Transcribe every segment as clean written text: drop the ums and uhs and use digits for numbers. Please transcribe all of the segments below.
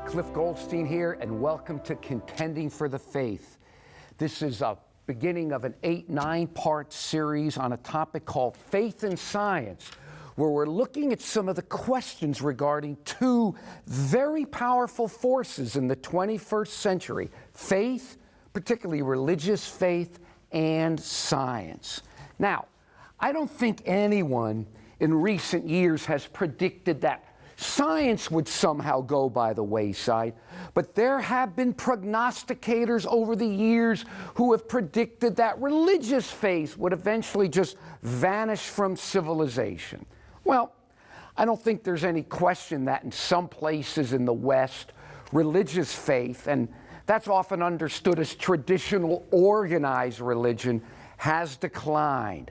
Clifford Goldstein here, and welcome to Contending for the Faith. This is a beginning of an 8-9-part series on a topic called Faith and Science, where we're looking at some of the questions regarding two very powerful forces in the 21st century: faith, particularly religious faith, and science. Now, I don't think anyone in recent years has predicted that science would somehow go by the wayside, but there have been prognosticators over the years who have predicted that religious faith would eventually just vanish from civilization. Well, I don't think there's any question that in some places in the West, religious faith, and that's often understood as traditional organized religion, has declined.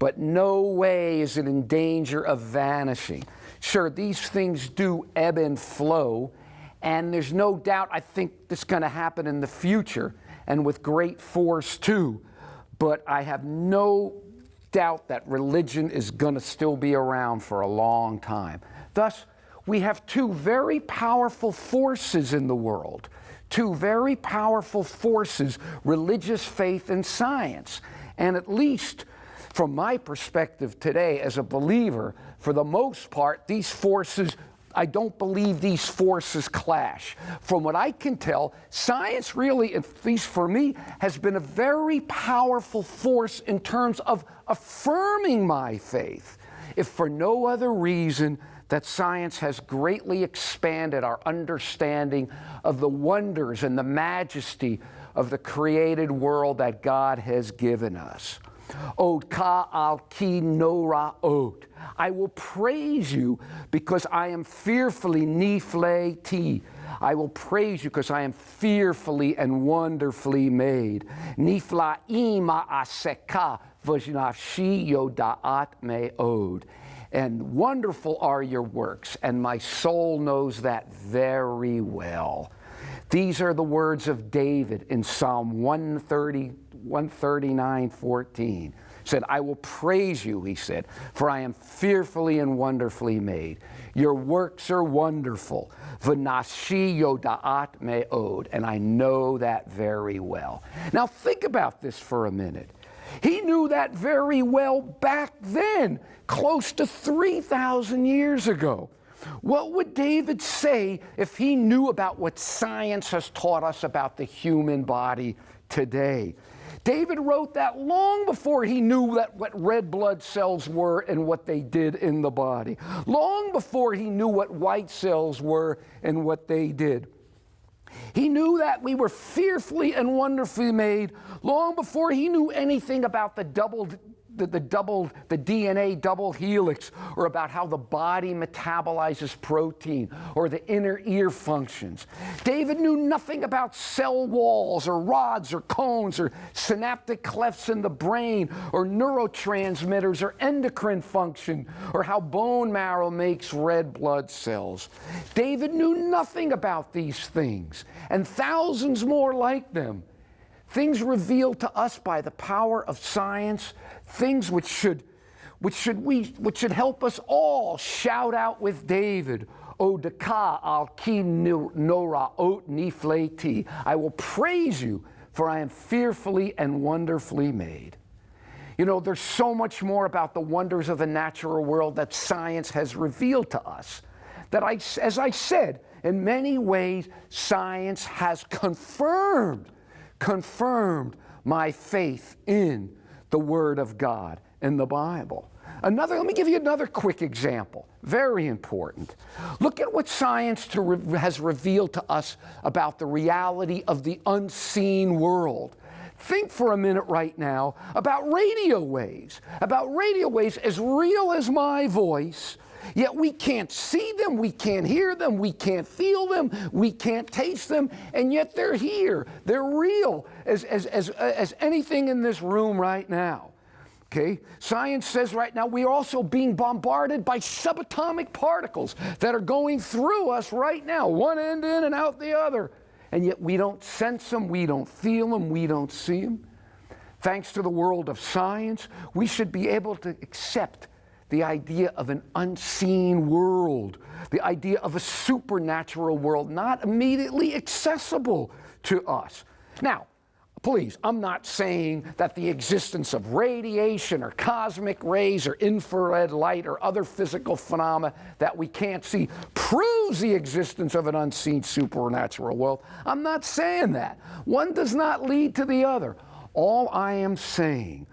But no way is it in danger of vanishing. Sure, these things do ebb and flow, and there's no doubt I think this is going to happen in the future, and with great force too. But I have no doubt that religion is going to still be around for a long time. Thus, we have two very powerful forces in the world, two very powerful forces, religious faith and science. And at least from my perspective today as a believer, for the most part, these forces, I don't believe these forces clash. From what I can tell, science really, at least for me, has been a very powerful force in terms of affirming my faith, if for no other reason that science has greatly expanded our understanding of the wonders and the majesty of the created world that God has given us. Od ka al ki nora od. I will praise you because I am fearfully nifle. I will praise you because I am fearfully and wonderfully made. Nifla ima aseka v'nafshi yodaat me'od. And wonderful are your works, and my soul knows that very well. These are the words of David in Psalm 139:14. Said, I will praise you, he said, for I am fearfully and wonderfully made. Your works are wonderful. V'nashi yodaat me'od. And I know that very well. Now think about this for a minute. He knew that very well back then, close to 3,000 years ago. What would David say if he knew about what science has taught us about the human body today? David wrote that long before he knew that what red blood cells were and what they did in the body. Long before he knew what white cells were and what they did. He knew that we were fearfully and wonderfully made long before he knew anything about the DNA double helix, or about how the body metabolizes protein, or the inner ear functions. David knew nothing about cell walls, or rods, or cones, or synaptic clefts in the brain, or neurotransmitters, or endocrine function, or how bone marrow makes red blood cells. David knew nothing about these things, and thousands more like them. Things revealed to us by the power of science, things which should help us all shout out with David, Odaka al ki nora ot nifleti. I will praise you, for I am fearfully and wonderfully made. You know, there's so much more about the wonders of the natural world that science has revealed to us, that as I said, in many ways, science has confirmed my faith in the Word of God in the Bible. Let me give you another quick example, very important. Look at what science has revealed to us about the reality of the unseen world. Think for a minute right now about radio waves as real as my voice. Yet we can't see them, we can't hear them, we can't feel them, we can't taste them, and yet they're here. They're real as anything in this room right now. Okay? Science says right now we are also being bombarded by subatomic particles that are going through us right now, one end in and out the other. And yet we don't sense them, we don't feel them, we don't see them. Thanks to the world of science, we should be able to accept the idea of an unseen world, the idea of a supernatural world not immediately accessible to us. Now, please, I'm not saying that the existence of radiation or cosmic rays or infrared light or other physical phenomena that we can't see proves the existence of an unseen supernatural world. I'm not saying that. One does not lead to the other. All I'm saying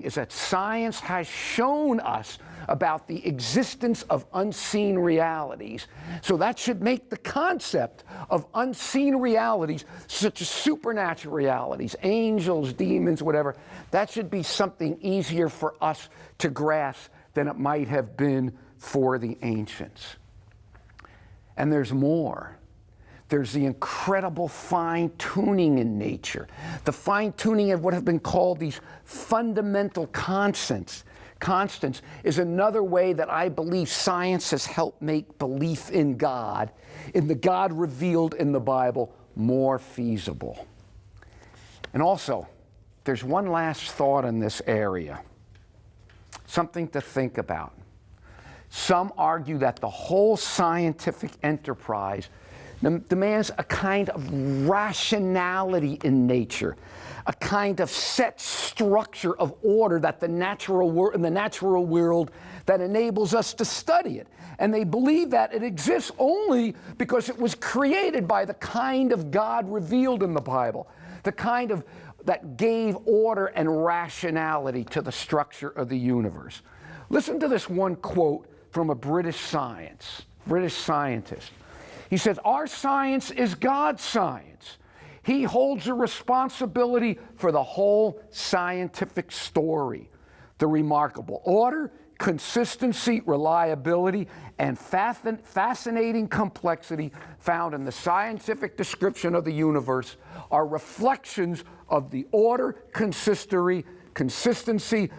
is that science has shown us about the existence of unseen realities. So that should make the concept of unseen realities, such as supernatural realities, angels, demons, whatever, that should be something easier for us to grasp than it might have been for the ancients. And there's more. There's the incredible fine-tuning in nature, the fine-tuning of what have been called these fundamental constants. Constants is another way that I believe science has helped make belief in God, in the God revealed in the Bible, more feasible. And also, there's one last thought in this area, something to think about. Some argue that the whole scientific enterprise demands a kind of rationality in nature, a kind of set structure of order that in the natural world that enables us to study it. And they believe that it exists only because it was created by the kind of God revealed in the Bible, the kind of that gave order and rationality to the structure of the universe. Listen to this one quote from a British scientist. He says, "Our science is God's science. He holds a responsibility for the whole scientific story. The remarkable order, consistency, reliability, and fascinating complexity found in the scientific description of the universe are reflections of the order, consistency,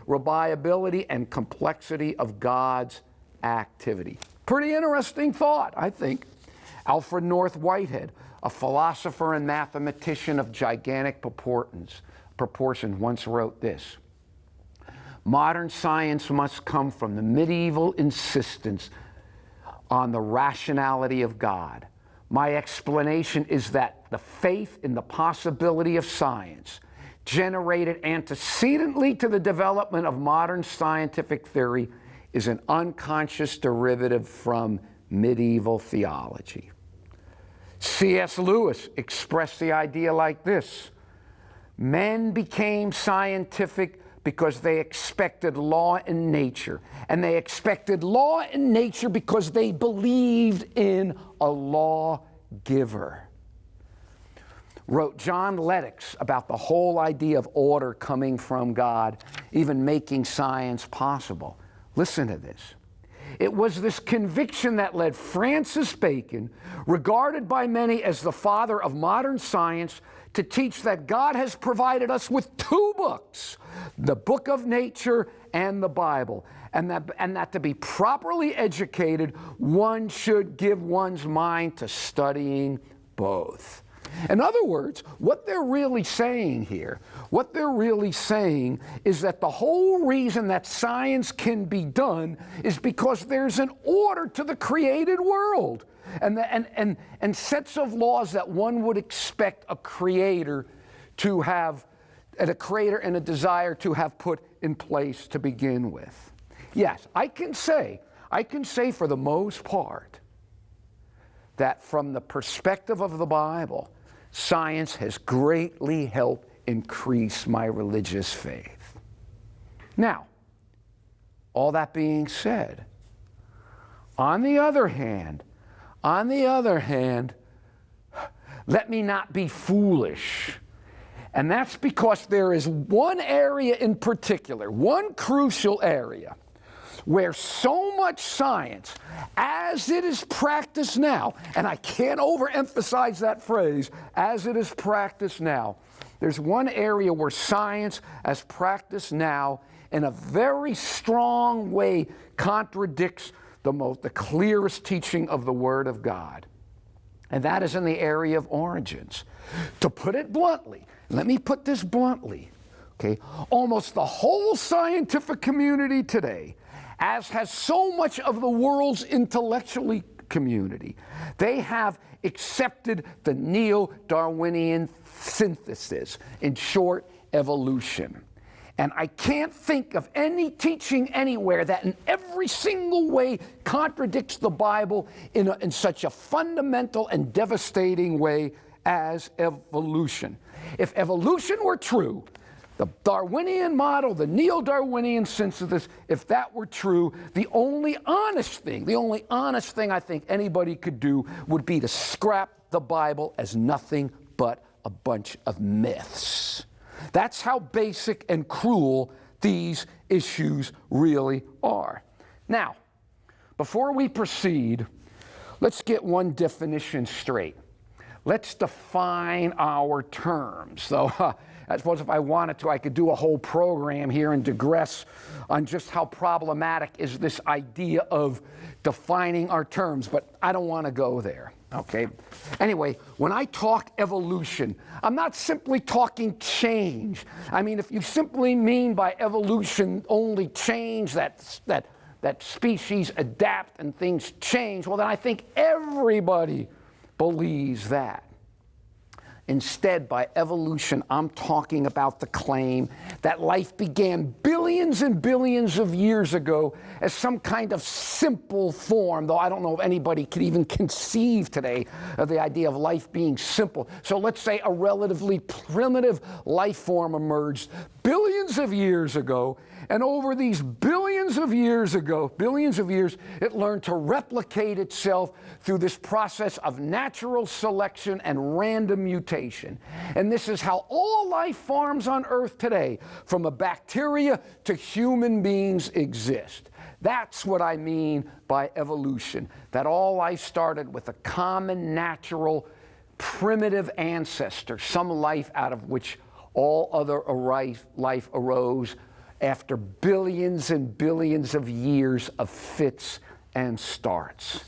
reliability, and complexity of God's activity." Pretty interesting thought, I think. Alfred North Whitehead, a philosopher and mathematician of gigantic proportions, once wrote this: "Modern science must come from the medieval insistence on the rationality of God. My explanation is that the faith in the possibility of science, generated antecedently to the development of modern scientific theory, is an unconscious derivative from medieval theology." C.S. Lewis expressed the idea like this: "Men became scientific because they expected law in nature, and they expected law in nature because they believed in a lawgiver." Wrote John Lennox about the whole idea of order coming from God, even making science possible. Listen to this. It was this conviction that led Francis Bacon, regarded by many as the father of modern science, to teach that God has provided us with two books, the book of nature and the Bible, and that to be properly educated, one should give one's mind to studying both. In other words, what they're really saying here, is that the whole reason that science can be done is because there's an order to the created world and sets of laws that one would expect a creator to have, and a creator and a desire to have put in place to begin with. Yes, I can say for the most part that from the perspective of the Bible, science has greatly helped increase my religious faith. Now, all that being said, on the other hand, let me not be foolish. And that's because there is one area in particular, one crucial area, where so much science, as it is practiced now, and I can't overemphasize that phrase, as it is practiced now, there's one area where science, as practiced now, in a very strong way contradicts the clearest teaching of the Word of God. And that is in the area of origins. To put it bluntly, let me put this bluntly, Okay? Almost the whole scientific community today, as has so much of the world's intellectual community, they have accepted the neo-Darwinian synthesis, in short, evolution. And I can't think of any teaching anywhere that in every single way contradicts the Bible in such a fundamental and devastating way as evolution. If evolution were true, the Darwinian model, the neo-Darwinian synthesis, if that were true, the only honest thing I think anybody could do would be to scrap the Bible as nothing but a bunch of myths. That's how basic and cruel these issues really are. Now, before we proceed, let's get one definition straight. Let's define our terms. So I suppose if I wanted to, I could do a whole program here and digress on just how problematic is this idea of defining our terms, but I don't want to go there. Okay. Anyway, when I talk evolution, I'm not simply talking change. I mean, if you simply mean by evolution only change, that species adapt and things change, well, then I think everybody believes that. Instead, by evolution, I'm talking about the claim that life began billions and billions of years ago as some kind of simple form, though I don't know if anybody could even conceive today of the idea of life being simple. So let's say a relatively primitive life form emerged billions of years ago, and over these billions of years, it learned to replicate itself through this process of natural selection and random mutation. And this is how all life forms on Earth today, from a bacteria to human beings, exist. That's what I mean by evolution, that all life started with a common, natural, primitive ancestor, some life out of which all other life arose after billions and billions of years of fits and starts.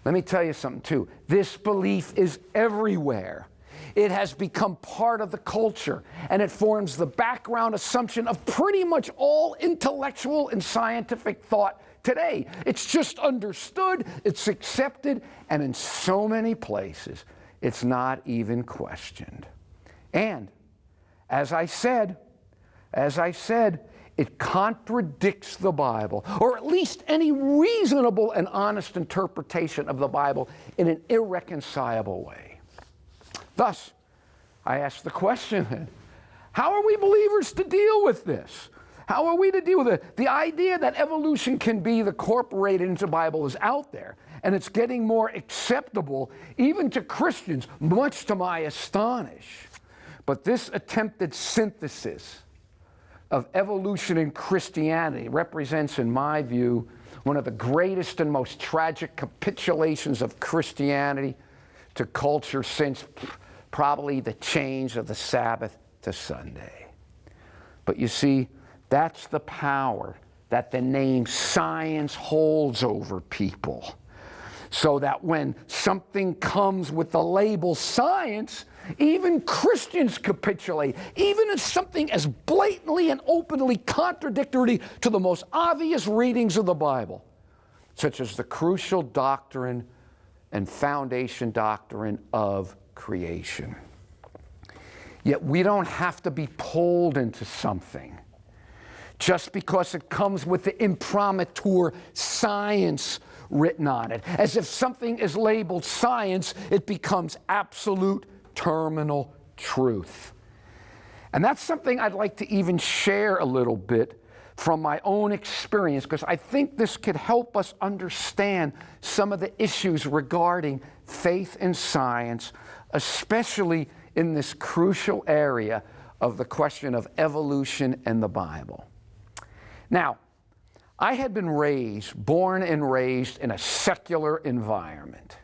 Let me tell you something, too. This belief is everywhere. It has become part of the culture, and it forms the background assumption of pretty much all intellectual and scientific thought today. It's just understood, it's accepted, and in so many places, it's not even questioned. And as I said, it contradicts the Bible, or at least any reasonable and honest interpretation of the Bible, in an irreconcilable way. Thus, I ask the question, how are we believers to deal with this? How are we to deal with it? The idea that evolution can be incorporated into the Bible is out there, and it's getting more acceptable even to Christians, much to my astonish. But this attempted synthesis of evolution in Christianity represents, in my view, one of the greatest and most tragic capitulations of Christianity to culture since probably the change of the Sabbath to Sunday. But you see, that's the power that the name science holds over people. So that when something comes with the label science, even Christians capitulate, even if something as blatantly and openly contradictory to the most obvious readings of the Bible, such as the crucial doctrine and foundation doctrine of creation. Yet we don't have to be pulled into something just because it comes with the imprimatur science written on it. As if something is labeled science, it becomes absolute terminal truth. And that's something I'd like to even share a little bit from my own experience, because I think this could help us understand some of the issues regarding faith and science, especially in this crucial area of the question of evolution and the Bible. Now, I had been born and raised in a secular environment.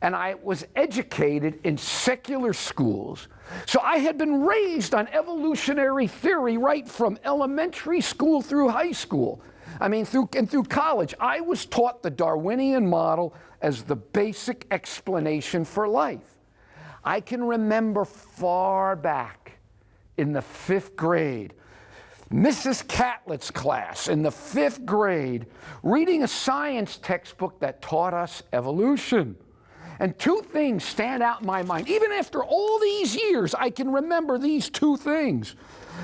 And I was educated in secular schools. So I had been raised on evolutionary theory right from elementary school through high school. Through college. I was taught the Darwinian model as the basic explanation for life. I can remember far back in the 5th grade. Mrs. Catlett's class in the 5th grade, reading a science textbook that taught us evolution. And 2 things stand out in my mind. Even after all these years, I can remember these 2 things.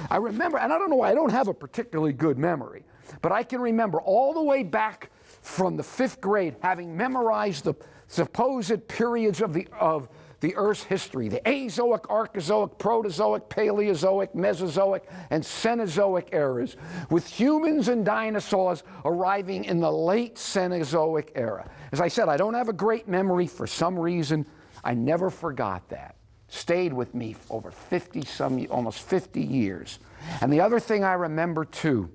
I remember, and I don't know why I don't have a particularly good memory, but I can remember all the way back from the 5th grade having memorized the supposed periods of the Earth's history, the Azoic, Archezoic, Proterozoic, Paleozoic, Mesozoic, and Cenozoic eras, with humans and dinosaurs arriving in the late Cenozoic era. As I said, I don't have a great memory. For some reason, I never forgot that. Stayed with me for over almost 50 years. And the other thing I remember too,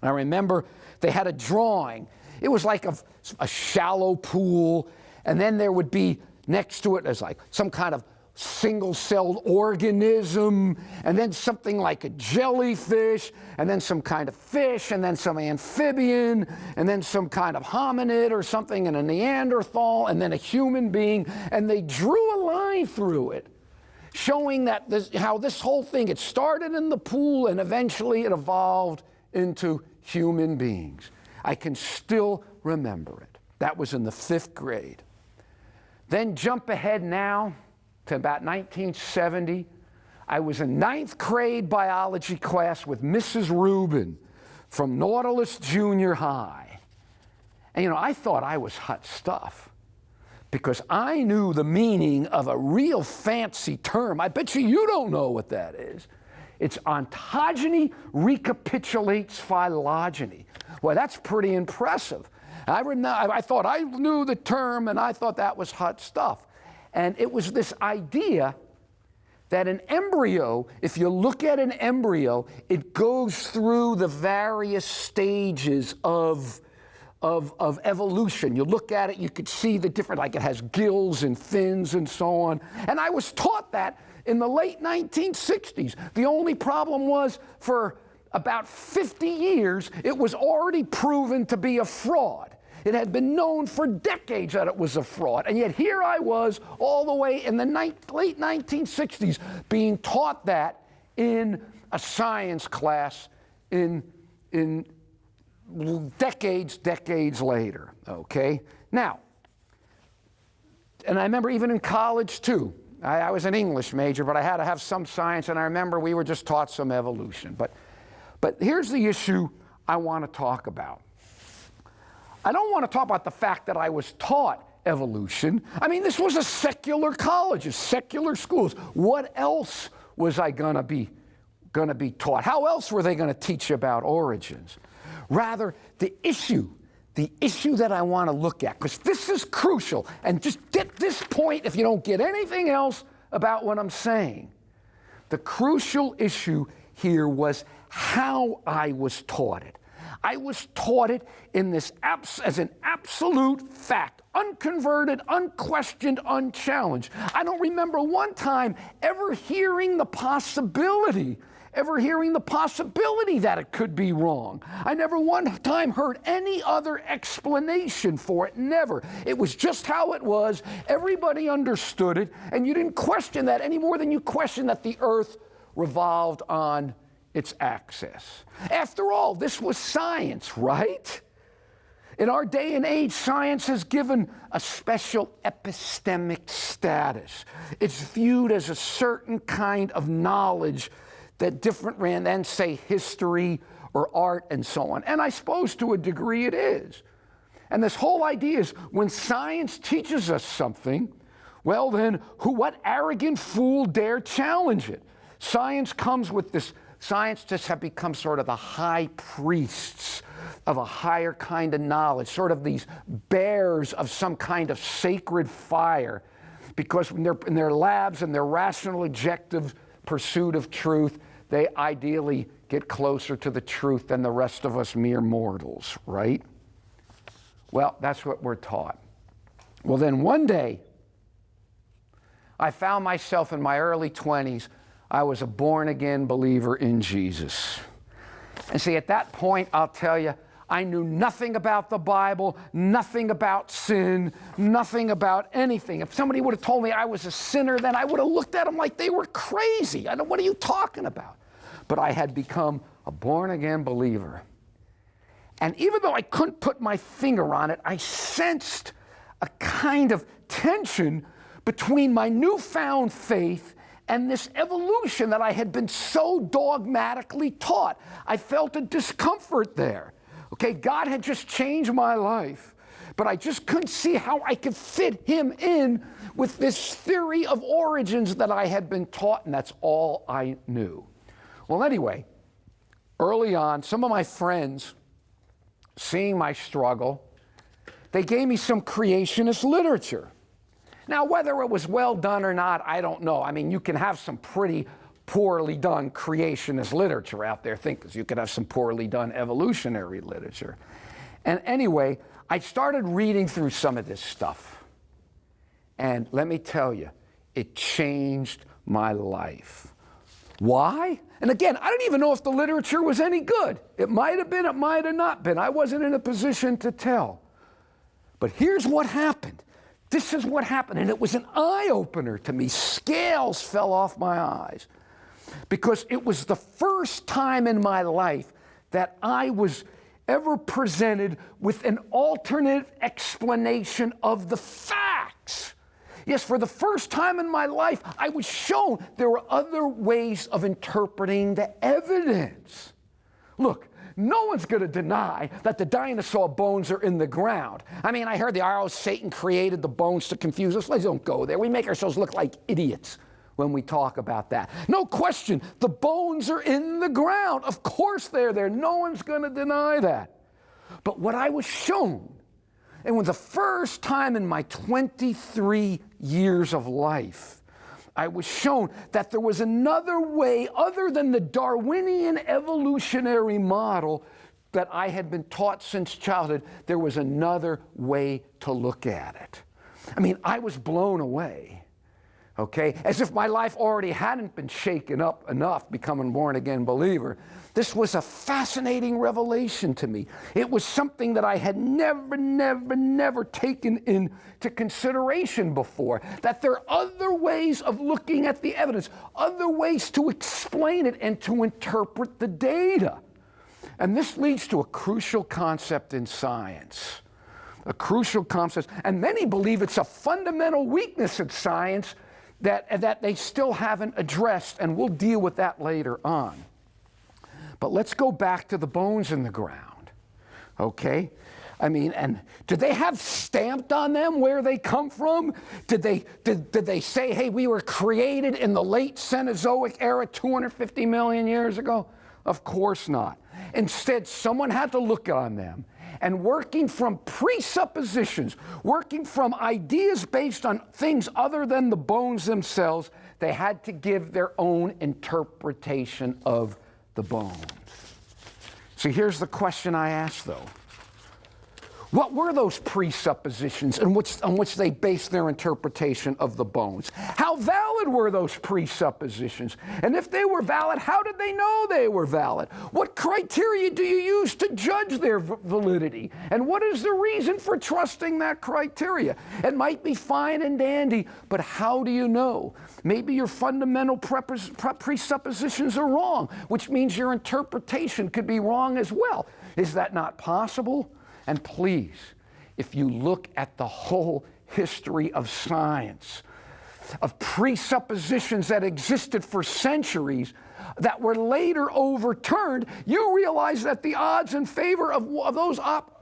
I remember they had a drawing. It was like a shallow pool, and then there would be next to it as like some kind of single-celled organism, and then something like a jellyfish, and then some kind of fish, and then some amphibian, and then some kind of hominid or something, and a Neanderthal, and then a human being, and they drew a line through it, showing that how this whole thing, it started in the pool, and eventually it evolved into human beings. I can still remember it. That was in the 5th grade. Then jump ahead now to about 1970. I was in 9th grade biology class with Mrs. Rubin from Nautilus Junior High. And I thought I was hot stuff because I knew the meaning of a real fancy term. I bet you don't know what that is. It's ontogeny recapitulates phylogeny. Well, that's pretty impressive. I thought I knew the term, and I thought that was hot stuff. And it was this idea that an embryo, if you look at an embryo, it goes through the various stages of evolution. You look at it, you could see the different, like it has gills and fins and so on. And I was taught that in the late 1960s. The only problem was for about 50 years, it was already proven to be a fraud. It had been known for decades that it was a fraud. And yet here I was all the way in the late 1960s being taught that in a science class in decades later, okay? Now, and I remember even in college too, I was an English major, but I had to have some science, and I remember we were just taught some evolution. But here's the issue I want to talk about. I don't want to talk about the fact that I was taught evolution. I mean, this was a secular college, secular schools. What else was I going to be taught? How else were they going to teach about origins? Rather, the issue that I want to look at, because this is crucial, and just get this point if you don't get anything else about what I'm saying. The crucial issue here was how I was taught it. I was taught it in this as an absolute fact, unconverted, unquestioned, unchallenged. I don't remember one time ever hearing the possibility that it could be wrong. I never one time heard any other explanation for it, never. It was just how it was. Everybody understood it, and you didn't question that any more than you questioned that the earth revolved on its axis. After all, this was science, right? In our day and age, science has given a special epistemic status. It's viewed as a certain kind of knowledge that different than, say, history or art and so on. And I suppose to a degree it is. And this whole idea is when science teaches us something, well then, what arrogant fool dare challenge it? Science comes with this. Scientists have become sort of the high priests of a higher kind of knowledge, sort of these bearers of some kind of sacred fire, because in their labs and their rational, objective pursuit of truth, they ideally get closer to the truth than the rest of us mere mortals, right? Well, that's what we're taught. Well, then one day, I found myself in my early 20s. I was a born-again believer in Jesus. And see, at that point, I'll tell you, I knew nothing about the Bible, nothing about sin, nothing about anything. If somebody would have told me I was a sinner, then I would have looked at them like they were crazy. What are you talking about? But I had become a born-again believer. And even though I couldn't put my finger on it, I sensed a kind of tension between my newfound faith and this evolution that I had been so dogmatically taught. I felt a discomfort there. Okay, God had just changed my life, but I just couldn't see how I could fit him in with this theory of origins that I had been taught, and that's all I knew. Well, anyway, early on, some of my friends, seeing my struggle, they gave me some creationist literature. Now, whether it was well done or not, I don't know. I mean, you can have some pretty poorly done creationist literature out there, because you could have some poorly done evolutionary literature. And anyway, I started reading through some of this stuff. And let me tell you, it changed my life. Why? And again, I don't even know if the literature was any good. It might have been, it might have not been. I wasn't in a position to tell. But here's what happened. This is what happened, and it was an eye-opener to me. Scales fell off my eyes, because it was the first time in my life that I was ever presented with an alternate explanation of the facts. Yes, for the first time in my life, I was shown there were other ways of interpreting the evidence. Look, no one's going to deny that the dinosaur bones are in the ground. I mean, I heard Satan created the bones to confuse us. Let's don't go there. We make ourselves look like idiots when we talk about that. No question, the bones are in the ground. Of course they're there. No one's going to deny that. But what I was shown, and was the first time in my 23 years of life, I was shown that there was another way other than the Darwinian evolutionary model that I had been taught since childhood. There was another way to look at it. I mean, I was blown away. Okay, as if my life already hadn't been shaken up enough, becoming a born-again believer. This was a fascinating revelation to me. It was something that I had never taken into consideration before, that there are other ways of looking at the evidence, other ways to explain it and to interpret the data. And this leads to a crucial concept in science, a crucial concept, and many believe it's a fundamental weakness in science that they still haven't addressed, and we'll deal with that later on. But let's go back to the bones in the ground, okay? I mean, and did they have stamped on them where they come from? Did they say, hey, we were created in the late Cenozoic era 250 million years ago? Of course not. Instead, someone had to look on them, and working from presuppositions, working from ideas based on things other than the bones themselves, they had to give their own interpretation of the bones. So here's the question I ask, though. What were those presuppositions on which they based their interpretation of the bones? How valid were those presuppositions? And if they were valid, how did they know they were valid? What criteria do you use to judge their validity? And what is the reason for trusting that criteria? It might be fine and dandy, but how do you know? Maybe your fundamental presuppositions are wrong, which means your interpretation could be wrong as well. Is that not possible? And please, if you look at the whole history of science, of presuppositions that existed for centuries that were later overturned, you realize that the odds in favor of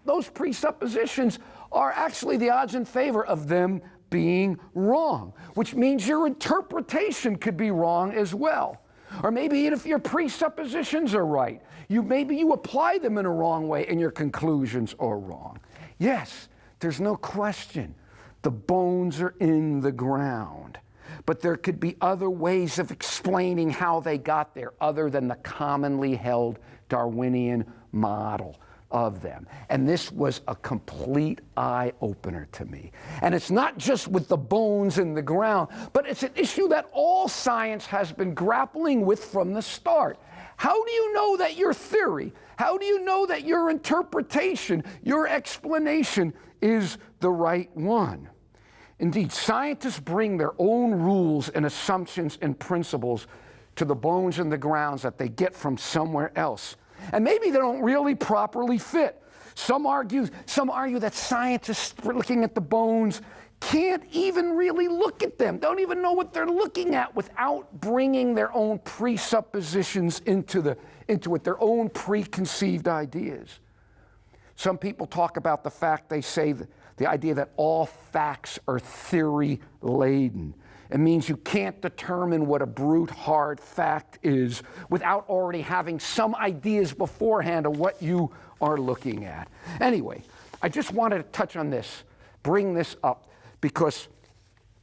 those presuppositions are actually the odds in favor of them being wrong, which means your interpretation could be wrong as well. Or maybe if your presuppositions are right, maybe you apply them in a wrong way and your conclusions are wrong. Yes, there's no question. The bones are in the ground. But there could be other ways of explaining how they got there other than the commonly held Darwinian model of them. And this was a complete eye-opener to me. And it's not just with the bones in the ground, but it's an issue that all science has been grappling with from the start. How do you know that your theory, how do you know that your interpretation, your explanation is the right one? Indeed, scientists bring their own rules and assumptions and principles to the bones and the grounds that they get from somewhere else. And maybe they don't really properly fit. Some argue that scientists looking at the bones can't even really look at them, don't even know what they're looking at without bringing their own presuppositions into it, their own preconceived ideas. Some people talk about the fact, they say the idea that all facts are theory-laden. It means you can't determine what a brute hard fact is without already having some ideas beforehand of what you are looking at. Anyway, I just wanted to touch on this, bring this up, because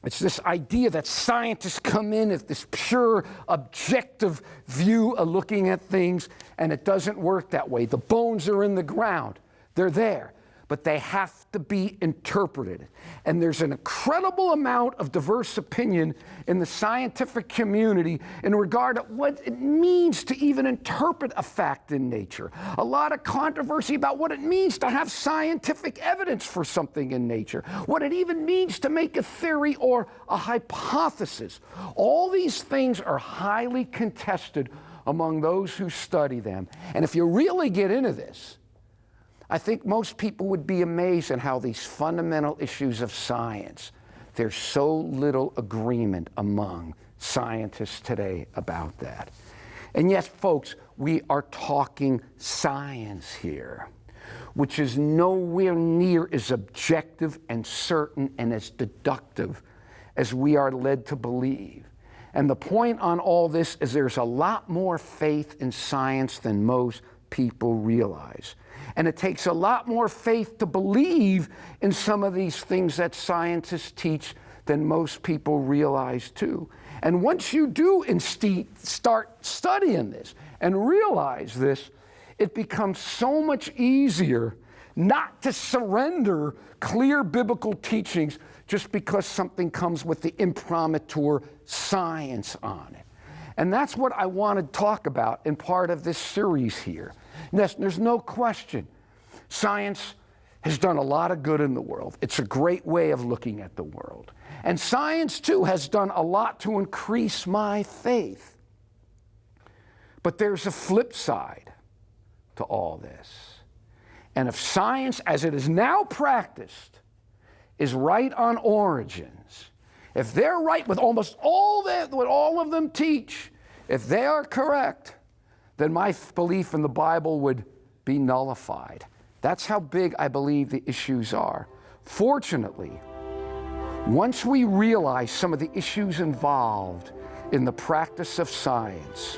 it's this idea that scientists come in with this pure, objective view of looking at things, and it doesn't work that way. The bones are in the ground. They're there, but they have to be interpreted. And there's an incredible amount of diverse opinion in the scientific community in regard to what it means to even interpret a fact in nature. A lot of controversy about what it means to have scientific evidence for something in nature, what it even means to make a theory or a hypothesis. All these things are highly contested among those who study them. And if you really get into this, I think most people would be amazed at how these fundamental issues of science, there's so little agreement among scientists today about that. And yes, folks, we are talking science here, which is nowhere near as objective and certain and as deductive as we are led to believe. And the point on all this is there's a lot more faith in science than most people realize. And it takes a lot more faith to believe in some of these things that scientists teach than most people realize too. And once you do start studying this and realize this, it becomes so much easier not to surrender clear biblical teachings just because something comes with the imprimatur science on it. And that's what I want to talk about in part of this series here. There's no question. Science has done a lot of good in the world. It's a great way of looking at the world. And science, too, has done a lot to increase my faith. But there's a flip side to all this. And if science, as it is now practiced, is right on origins, if they're right with almost all that, what all of them teach, if they are correct, then my belief in the Bible would be nullified. That's how big I believe the issues are. Fortunately, once we realize some of the issues involved in the practice of science,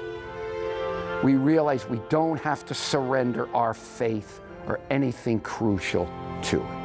we realize we don't have to surrender our faith or anything crucial to it.